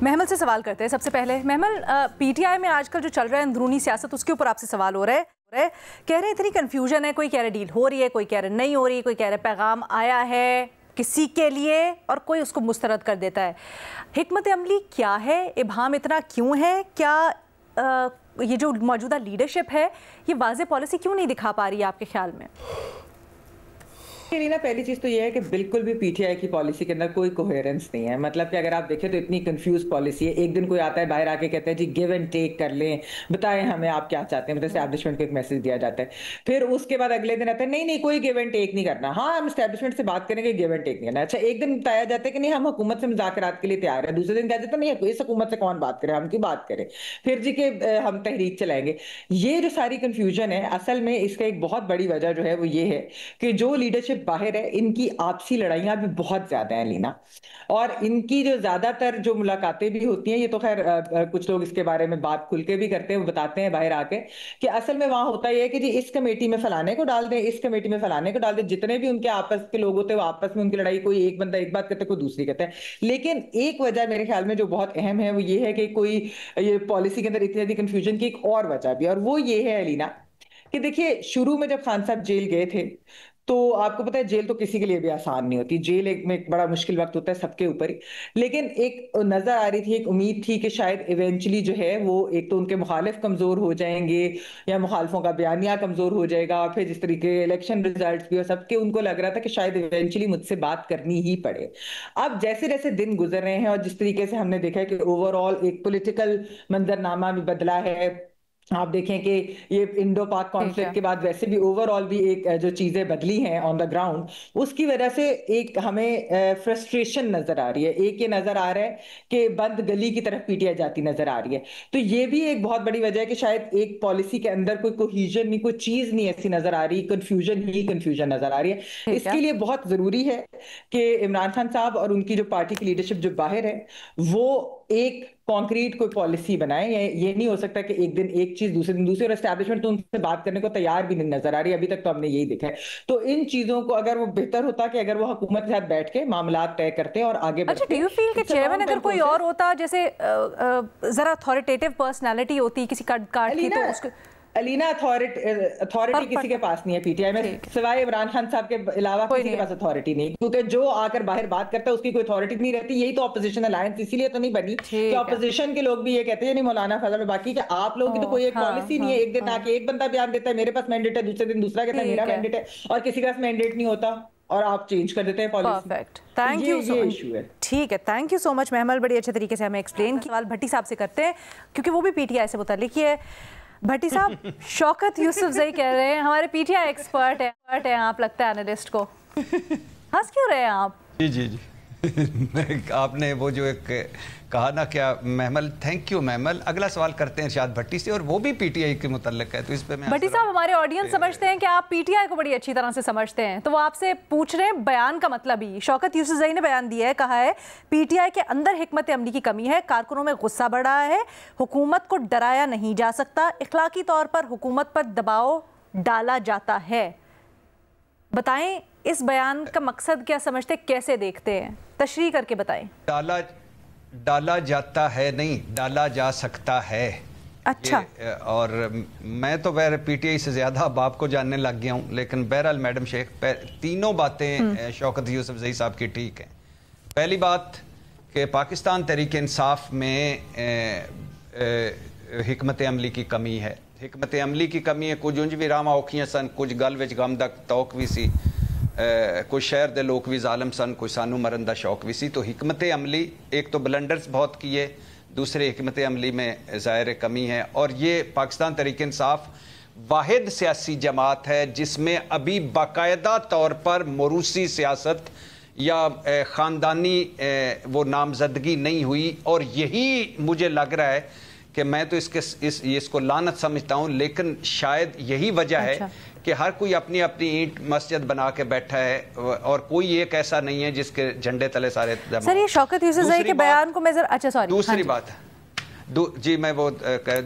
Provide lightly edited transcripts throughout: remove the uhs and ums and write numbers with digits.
महमल से सवाल करते हैं सबसे पहले। महमल, पीटीआई में आजकल जो चल रहा है अंदरूनी सियासत, उसके ऊपर आपसे सवाल हो रहा है। कह रहे हैं इतनी कन्फ्यूजन है, कोई कह रहे डील हो रही है, कोई कह रहे नहीं हो रही, कोई कह रहे पैगाम आया है किसी के लिए और कोई उसको मुस्तरद कर देता है। हिकमत अमली क्या है? इबहम इतना क्यों है? क्या ये जो मौजूदा लीडरशिप है ये वाज़ेह पॉलिसी क्यों नहीं दिखा पा रही है आपके ख्याल में? ना पहली चीज तो ये है कि बिल्कुल भी पीटीआई की पॉलिसी के अंदर कोई कोहेरेंस नहीं है। मतलब कि अगर आप देखें तो इतनी कंफ्यूज पॉलिसी है। एक दिन कोई आता है बाहर आके कहता है जी गिव एंड टेक कर लें, बताएं हमें आप क्या चाहते हैं, मतलब एस्टैब्लिशमेंट को एक मैसेज दिया जाता है। फिर उसके बाद अगले दिन आता है नहीं नहीं कोई गिव एंड टेक नहीं करना, हाँ हम एस्टैब्लिशमेंट से बात करेंगे, गिव एंड टेक नहीं करना। अच्छा, एक दिन बताया जाता है कि नहीं हम हुकूमत से मुज़ाकरात के लिए तैयार है, दूसरे दिन कह देते नहीं इस हुकूमत से कौन बात करे, हम क्यों बात करें, फिर जी के हम तहरीक चलाएंगे। ये जो सारी कंफ्यूजन है, असल में इसका एक बहुत बड़ी वजह जो है वो ये है कि जो लीडरशिप बाहर है इनकी आपसी लड़ाइयां भी बहुत ज्यादा हैं लीना, और इनकी जो ज्यादातर जो मुलाकातें भी होती हैं, ये तो खैर कुछ लोग इसके बारे में बात खुल के भी करते हैं, वो बताते हैं बाहर आके कि असल में वहां होता यह है कि जी इस कमेटी में फलाने को डाल दें, इस कमेटी में फलाने को डाल दें। जितने भी उनके आपस के लोग होते हैं वो आपस में उनकी लड़ाई, कोई एक बंदा एक बात कहता है कोई दूसरी कहता है। लेकिन एक वजह मेरे ख्याल में जो बहुत अहम है वो ये है कि कोई ये पॉलिसी के अंदर इतनी ज्यादा कंफ्यूजन की एक और वजह भी, और वो ये है अलीना कि देखिए शुरू में जब खान साहब जेल गए थे तो आपको पता है जेल तो किसी के लिए भी आसान नहीं होती, जेल एक बड़ा मुश्किल वक्त होता है सबके ऊपर ही। लेकिन एक नजर आ रही थी, एक उम्मीद थी कि शायद इवेंचुअली जो है वो एक तो उनके मुखालिफ कमजोर हो जाएंगे या मुखालिफों का बयानिया कमजोर हो जाएगा, और फिर जिस तरीके इलेक्शन रिजल्ट भी और सबके उनको लग रहा था कि शायद इवेंचुअली मुझसे बात करनी ही पड़े। अब जैसे जैसे दिन गुजर रहे हैं और जिस तरीके से हमने देखा है कि ओवरऑल एक पॉलिटिकल मंजरनामा भी बदला है, आप देखें कि ये इंडो पाक कॉन्फ्लिक्ट के बाद वैसे भी ओवरऑल भी एक जो चीजें बदली हैं ऑन द ग्राउंड, उसकी वजह से एक हमें फ्रस्ट्रेशन नजर आ रही है। एक ये नजर आ रहा है कि बंद गली की तरफ पीटिया जाती नजर आ रही है। तो ये भी एक बहुत बड़ी वजह है कि शायद एक पॉलिसी के अंदर कोई कोहीजन नहीं, कोई चीज नहीं ऐसी नजर आ रही, कंफ्यूजन ही कंफ्यूजन नजर आ रही है। इसके लिए बहुत जरूरी है कि इमरान खान साहब और उनकी जो पार्टी की लीडरशिप जो बाहर है वो एक कॉन्क्रीट कोई पॉलिसी बनाए। ये नहीं हो सकता कि एक दिन एक चीज दूसरे दिन दूसरी, और एस्टैब्लिशमेंट तो उनसे बात करने को तैयार भी नहीं नजर आ रही, अभी तक तो हमने यही देखा है। तो इन चीजों को अगर वो बेहतर होता कि अगर वो हुकूमत के साथ बैठ के मामला तय करते और आगे बढ़ते। अच्छा, डू यू फील कि चेयरमैन अगर कोई और होता, जैसे जरा अथॉरिटेटिव पर्सनालिटी होती किसी कार्ड की, तो उसको अलीना अथॉरिटी किसी के पास नहीं है पीटीआई में, सिवाय इमरान खान साहब के अलावा किसी के पास अथॉरिटी नहीं, क्योंकि जो आकर बाहर बात करता है उसकी कोई अथॉरिटी नहीं रहती। यही तो ऑपोजिशन अलायंस इसीलिए तो नहीं बनी कि ऑपोजिशन के लोग भी ये कहते हैं नहीं मौलाना फजल बाकी कि आप लोगों की तो कोई एक पॉलिसी नहीं है। एक दिन आके एक बंदा बयान देता है मेरे पास मैंडेट है, दूसरे दिन दूसरा कहता है मेरा मैंडेट है, और किसी के पास मैंडेट नहीं होता और आप चेंज कर देते हैं policy. Perfect, thank you so much. ठीक है, थैंक यू सो मच महमल, बड़ी अच्छे तरीके से हमें एक्सप्लेन किया। सवाल भट्टी साहब से करते हैं क्योंकि वो भी पीटीआई से मुताल्लिक है। भट्टी साहब, शौकत यूसुफजई कह रहे हैं हमारे पीटीआई एक्सपर्ट है आप, लगता है एनालिस्ट को। हंस क्यों रहे हैं आप? जी जी जी आपने वो जो एक कहा ना क्या महमल, थैंक यू महमल। अगला सवाल करते हैं इरशाद भट्टी से, और वो भी पीटीआई के मुतल्लिक है, तो इस पे मैं भट्टी साहब, हमारे ऑडियंस समझते हैं कि आप पीटीआई को बड़ी अच्छी तरह से समझते हैं, तो वो आपसे पूछ रहे हैं बयान का मतलब ही। शौकत यूसुफजई ने बयान दिया है, कहा है पीटीआई के अंदर हिकमत अमली की कमी है, कारकुनों में गुस्सा बढ़ रहा है, हुकूमत को डराया नहीं जा सकता, इखलाकी तौर पर हुकूमत पर दबाव डाला जाता है। बताएं इस बयान का मकसद क्या समझते, कैसे देखते हैं, तशरीह करके बताएं। डाला जाता है नहीं, डाला जा सकता है। अच्छा, और मैं तो वैसे पीटीआई से ज्यादा अब आपको जानने लग गया हूं, लेकिन बहरहाल मैडम शेख तीनों बातें शौकत यूसुफजई साहब की ठीक है। पहली बात कि पाकिस्तान तहरीक इंसाफ में हिकमत अमली की कमी है। हिकमत अमली की कमी है, कुछ उंज भी रामा औखियां सन, कुछ गल विच गम दा तौक भी सी, कुछ शहर दे लोग भी जालम सन, कुछ सानू मरन दा शौक भी सी। तो हिकमत अमली, एक तो ब्लंडर्स बहुत किए, दूसरे हिकमत अमली में ज़ाहिर कमी है। और ये पाकिस्तान तहरीक इंसाफ वाहिद सियासी जमात है जिसमें अभी बाकायदा तौर पर मोरूसी सियासत या ख़ानदानी वो नामजदगी नहीं हुई। और यही मुझे लग रहा है कि मैं तो इसको लानत समझता हूँ, लेकिन शायद यही वजह है कि हर कोई अपनी अपनी ईंट मस्जिद बना के बैठा है और कोई एक ऐसा नहीं है जिसके झंडे तले सारे। सर, ये शौकत यूसुफजई के बयान को मैं जरा, अच्छा सॉरी, दूसरी बात जी मैं वो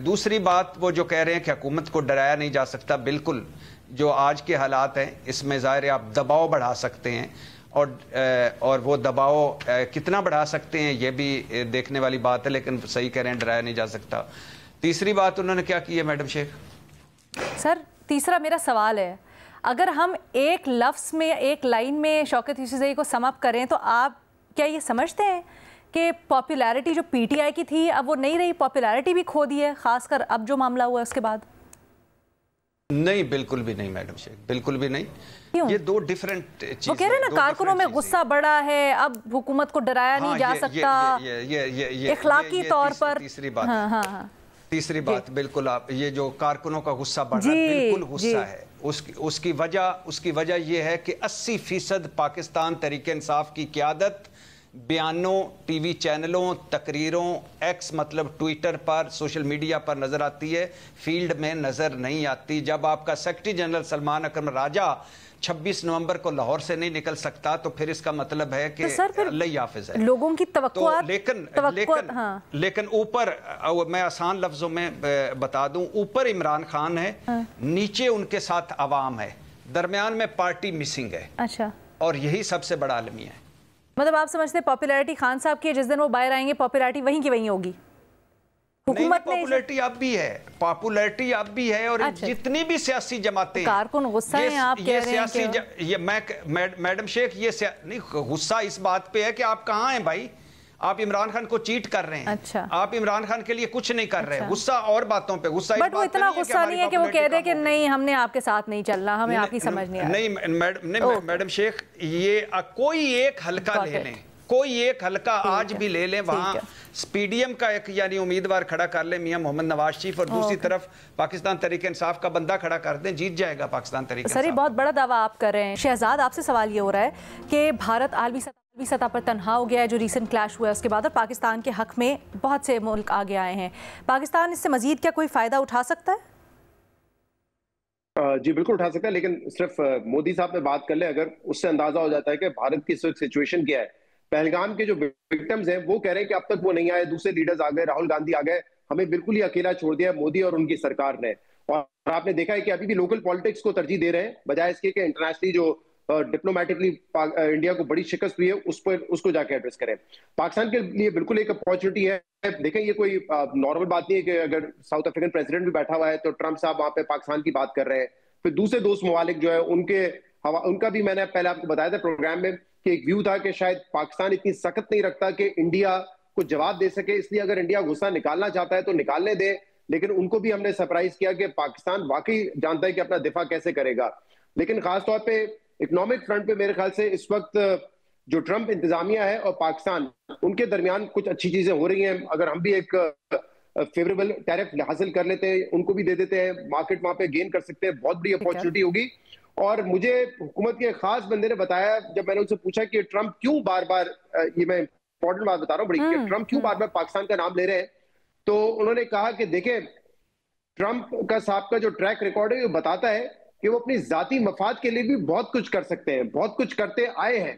दूसरी बात वो जो कह रहे हैं कि हुकूमत को डराया नहीं जा सकता, बिल्कुल जो आज के हालात हैं इसमें ज़ाहिर है आप दबाव बढ़ा सकते हैं और वो दबाव कितना बढ़ा सकते हैं ये भी देखने वाली बात है, लेकिन सही कह रहे हैं, डराया नहीं जा सकता। तीसरी बात उन्होंने क्या की है मैडम शेख? सर तीसरा मेरा सवाल है, अगर हम एक लफ्ज़ में, एक लाइन में शौकत यूसुफ़ज़ई को सम अप करें तो आप क्या ये समझते हैं कि पॉपुलैरिटी जो पीटीआई की थी अब वो नहीं रही, पॉपुलैरिटी भी खो दी है, खासकर अब जो मामला हुआ है उसके बाद? नहीं, बिल्कुल भी नहीं मैडम शेख, बिल्कुल भी नहीं। ये दो डिफरेंट चीजें। वो कह रहे हैं ना कारकुनों में गुस्सा बढ़ा है, अब हुकूमत को डराया नहीं जा सकता, इखलाकी तौर पर। तीसरी बात, तीसरी बात बिल्कुल, आप ये जो कारकुनों का गुस्सा बढ़ा है, बिल्कुल गुस्सा है। उसकी वजह यह है कि 80% पाकिस्तान तहरीक इंसाफ की क़यादत बयानों, टीवी चैनलों, तकरीरों, एक्स मतलब ट्विटर पर, सोशल मीडिया पर नजर आती है, फील्ड में नजर नहीं आती। जब आपका सेक्रेटरी जनरल सलमान अकरम राजा 26 नवंबर को लाहौर से नहीं निकल सकता तो फिर इसका मतलब है कि अल्लाह ही हाफिज है। लोगों की तवक्कुआत, लेकिन ऊपर मैं आसान लफ्जों में बता दूं, ऊपर इमरान खान है, नीचे उनके साथ अवाम है, दरमियान में पार्टी मिसिंग है। अच्छा, और यही सबसे बड़ा अलमिया है। मतलब आप समझते हैं पॉपुलैरिटी खान साहब की, जिस दिन वो बाहर आएंगे पॉपुलैरिटी वहीं की वहीं होगी? हुकूमत ने पॉपुलैरिटी अब भी है, पॉपुलैरिटी अब भी है। और अच्छा, जितनी भी सियासी जमातें हैं, कारकुन गुस्सा है, आप कह रहे हैं कि ये मैडम शेख, ये नहीं, गुस्सा इस बात पे है कि आप कहाँ हैं भाई, आप इमरान खान को चीट कर रहे हैं। अच्छा, आप इमरान खान के लिए कुछ नहीं कर रहे हैं। गुस्सा और बातों पे गुस्सा, बट वो इतना गुस्सा नहीं है कि वो कह दे कि नहीं हमने आपके साथ नहीं चलना, हमें आपकी समझ नहीं आ रही। नहीं मैडम शेख, ये कोई एक हल्का ले लें, कोई एक हल्का आज भी ले लें, वहां पीडीएम का एक यानी उम्मीदवार खड़ा कर ले, मियां मोहम्मद नवाज शरीफ, और दूसरी तरफ पाकिस्तान तहरीक इंसाफ का बंदा खड़ा कर दें, जीत जाएगा पाकिस्तान तहरीक इंसाफ। सर ये बहुत बड़ा दावा आप कर रहे हैं। शहजाद, आपसे सवाल ये हो रहा है कि भारत आलमी सतह पर तनहा हो गया है, जो रीसेंट क्लैश हुआ है उसके बाद, और पाकिस्तान के हक में बहुत से मुल्क आगे आए हैं। पाकिस्तान इससे मजीद क्या कोई फायदा उठा सकता है? जी बिल्कुल उठा सकता है, लेकिन सिर्फ मोदी साहब में बात कर ले अगर, उससे अंदाजा हो जाता है कि भारत की इस वक्त सिचुएशन क्या है। पहलगाम के जो विक्टिम्स हैं वो कह रहे हैं कि अब तक वो नहीं आए, दूसरे लीडर्स आ गए, राहुल गांधी आ गए, हमें बिल्कुल ही अकेला छोड़ दिया मोदी और उनकी सरकार ने। और आपने देखा है कि अभी भी लोकल पॉलिटिक्स को तरजीह दे रहे हैं, बजाय इसके कि इंटरनेशनली जो डिप्लोमेटिकली इंडिया को बड़ी शिकस्त हुई है उसको जाके एड्रेस करें। पाकिस्तान के लिए बिल्कुल एक अपॉर्चुनिटी है। देखें, ये कोई नॉर्मल बात नहीं है कि अगर साउथ अफ्रीकन प्रेसिडेंट भी बैठा हुआ है तो ट्रंप साहब वहां पे पाकिस्तान की बात कर रहे हैं, फिर दूसरे दोस्त ममालिक जो है उनका भी, मैंने पहले आपको बताया था प्रोग्राम में कि एक व्यू था कि शायद पाकिस्तान इतनी सख्त नहीं रखता कि इंडिया को जवाब दे सके, इसलिए अगर इंडिया गुस्सा निकालना चाहता है तो निकालने दे। लेकिन उनको भी हमने सरप्राइज किया कि पाकिस्तान वाकई जानता है कि अपना दिफा कैसे करेगा। लेकिन खासतौर पे इकोनॉमिक फ्रंट पे मेरे ख्याल से इस वक्त जो ट्रंप इंतजामिया है और पाकिस्तान, उनके दरमियान कुछ अच्छी चीजें हो रही हैं। अगर हम भी एक फेवरेबल टैरिफ हासिल कर लेते हैं, उनको भी दे देते हैं, मार्केट वहां पे गेन कर सकते हैं, बहुत बड़ी अपॉर्चुनिटी होगी। और मुझे हुकूमत के खास बंदे ने बताया, जब मैंने उनसे पूछा कि ट्रंप क्यों बार बार, ये मैं इंपॉर्टेंट बात बता रहा हूँ बड़ी, कि ट्रंप क्यों बार बार पाकिस्तान का नाम ले रहे हैं, तो उन्होंने कहा कि देखें, ट्रंप का साहब का जो ट्रैक रिकॉर्ड है वो बताता है कि वो अपनी जाती मफाद के लिए भी बहुत कुछ कर सकते हैं, बहुत कुछ करते आए हैं।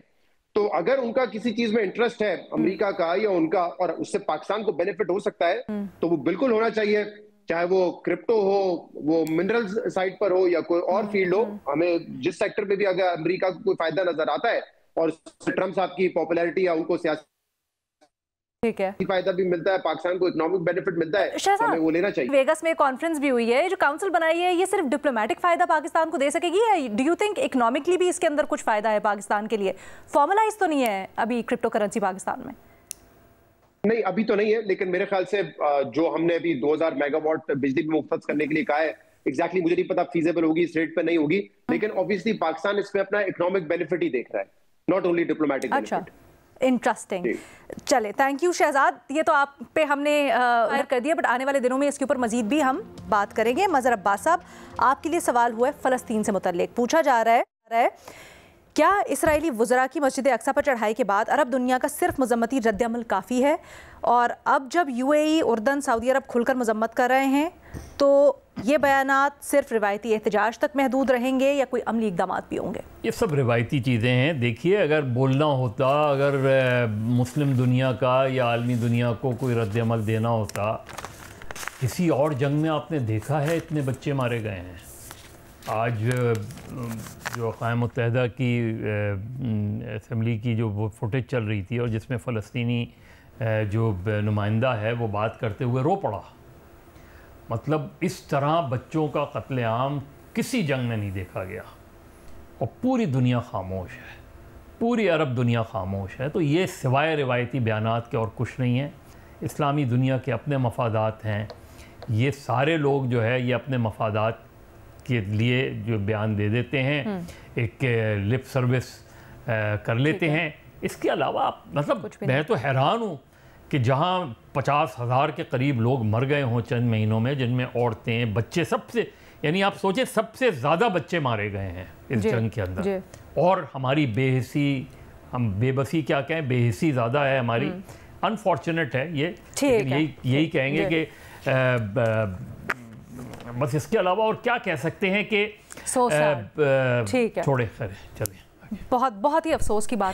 तो अगर उनका किसी चीज में इंटरेस्ट है, अमेरिका का या उनका, और उससे पाकिस्तान को बेनिफिट हो सकता है, तो वो बिल्कुल होना चाहिए, चाहे वो क्रिप्टो हो, वो मिनरल्स साइड पर हो या कोई और फील्ड हो। हमें जिस सेक्टर में भी अगर अमेरिका को कोई फायदा नजर आता है और ट्रंप साहब की पॉपुलैरिटी या उनको सियासी ठीक है फायदा भी मिलता है, पाकिस्तान को इकोनॉमिक बेनिफिट मिलता है, तो हमें वो लेना चाहिए। वेगस में कॉन्फ्रेंस भी हुई है, जो काउंसिल बनाई है, ये सिर्फ डिप्लोमेटिक फायदा पाकिस्तान को दे सकेगी या डू यू थिंक इकोनॉमिकली भी इसके अंदर कुछ फायदा है पाकिस्तान के लिए? फॉर्मलाइज तो नहीं है अभी क्रिप्टो करेंसी पाकिस्तान में? नहीं, अभी तो नहीं है, लेकिन मेरे ख्याल से जो हमने अभी 2000 मेगावाट बिजली भी मुफ्त करने के लिए कहा है, एग्जैक्टली मुझे नहीं पता फीजेबल होगी, इस रेट पे नहीं होगी, लेकिन ऑब्वियसली पाकिस्तान इसमें अपना इकोनॉमिक बेनिफिट ही देख रहा है, not only diplomatic benefit. Interesting. चले, थैंक यू शहजाद, ये तो आप पे हमने कर दिया, बट आने वाले दिनों में इसके ऊपर मजीद भी हम बात करेंगे। मजहर अब्बास साहब, आपके लिए सवाल हुआ है फ़लस्तीन से मुतल्लिक। पूछा जा रहा है क्या इसराइली वज़रा की मस्जिद अक्सा पर चढ़ाई के बाद अरब दुनिया का सिर्फ मजम्मती रद्द-ए-अमल काफ़ी है, और अब जब यूएई, उर्दन, सऊदी अरब खुलकर मजम्मत कर रहे हैं तो ये बयानात सिर्फ रिवायती एहतजाज तक महदूद रहेंगे या कोई अमली इक़दाम भी होंगे? ये सब रिवायती चीज़ें हैं। देखिए, अगर बोलना होता, अगर मुस्लिम दुनिया का या आलमी दुनिया को कोई रद्द-ए-अमल देना होता, किसी और जंग में आपने देखा है इतने बच्चे मारे गए हैं? आज जो अक़वाम मुत्तहिदा की असम्बली की जो वो फुटेज चल रही थी और जिसमें फ़लस्तीनी जो नुमाइंदा है वो बात करते हुए रो पड़ा। मतलब इस तरह बच्चों का कत्लेआम किसी जंग में नहीं देखा गया और पूरी दुनिया खामोश है, पूरी अरब दुनिया खामोश है। तो ये सिवाय रिवायती बयानात के और कुछ नहीं है। इस्लामी दुनिया के अपने मफादात हैं, ये सारे लोग जो है ये अपने मफादात के लिए जो बयान दे देते हैं, एक लिप सर्विस कर लेते हैं। इसके अलावा मतलब मैं तो हैरान हूँ कि जहाँ 50,000 के करीब लोग मर गए हों चंद महीनों में, जिनमें औरतें बच्चे सबसे, यानी आप सोचें सबसे ज़्यादा बच्चे मारे गए हैं इस जंग के अंदर, और हमारी बेहिसी, हम बेबसी क्या कहें, बेहिसी ज़्यादा है हमारी। अनफॉर्चुनेट है ये, यही कहेंगे कि बस इसके अलावा और क्या कह सकते हैं कि ठीक है, छोड़े, चले। बहुत ही अफसोस की बात